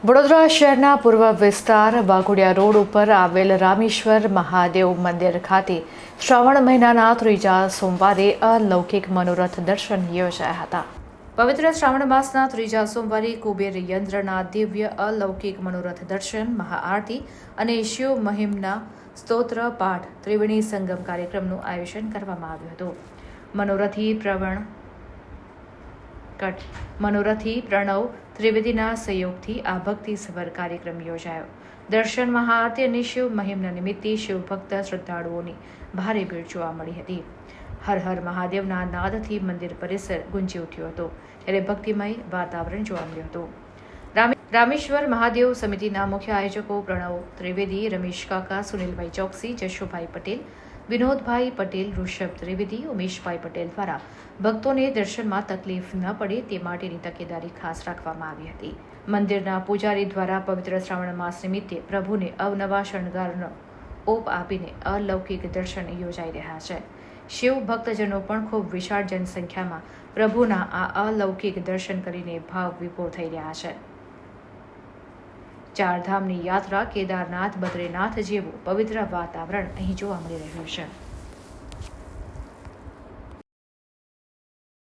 વડોદરા શહેરના પૂર્વ વિસ્તાર વાઘોડિયા રોડ ઉપર આવેલ રામેશ્વર મહાદેવ મંદિર ખાતે શ્રાવણ મહિનાના ત્રીજા સોમવારે અલૌકિક મનોરથ દર્શન યોજાયા હતા। પવિત્ર શ્રાવણ માસના ત્રીજા સોમવારે કુબેર યંત્રના દિવ્ય અલૌકિક મનોરથ દર્શન, મહાઆરતી અને શિવ મહિમના સ્તોત્ર પાઠ ત્રિવેણી સંગમ કાર્યક્રમનું આયોજન કરવામાં આવ્યું હતું। મનોરથી પ્રણવ ત્રિવેદીના સહયોગથી આ ભક્તિસભર કાર્યક્રમ યોજાયો। દર્શન, મહાઆરતી અને શિવ મહિમના નિમિત્તે શિવ ભક્ત શ્રદ્ધાળુઓની ભારે ભીડ જોવા મળી હતી। હર હર મહાદેવના નાદથી મંદિર પરિસર ગુંજી ઉઠ્યો હતો, ત્યારે ભક્તિમય વાતાવરણ જોવા મળ્યું હતું। રામેશ્વર મહાદેવ સમિતિના મુખ્ય આયોજકો પ્રણવ ત્રિવેદી, રમેશ કાકા, સુનિલભાઈ ચોકસી, જશુભાઈ પટેલ, વિનોદભાઈ પટેલ, ઋષભ ત્રિવેદી, ઉમેશભાઈ પટેલ દ્વારા ભક્તોને દર્શનમાં તકલીફ ન પડે તે માટેની તકેદારી ખાસ રાખવામાં આવી હતી। મંદિરના પૂજારી દ્વારા પવિત્ર શ્રાવણ માસ નિમિત્તે પ્રભુને અવનવા શણગારનો ઓપ આપીને અલૌકિક દર્શન યોજાઈ રહ્યા છે। શિવ ભક્તજનો પણ ખૂબ વિશાળ જનસંખ્યામાં પ્રભુના આ અલૌકિક દર્શન કરીને ભાવ વિભોર થઈ રહ્યા છે। ચારધામની યાત્રા, કેદારનાથ, બદ્રીનાથ જેવું પવિત્ર વાતાવરણ અહીં જોવા મળી રહ્યું છે।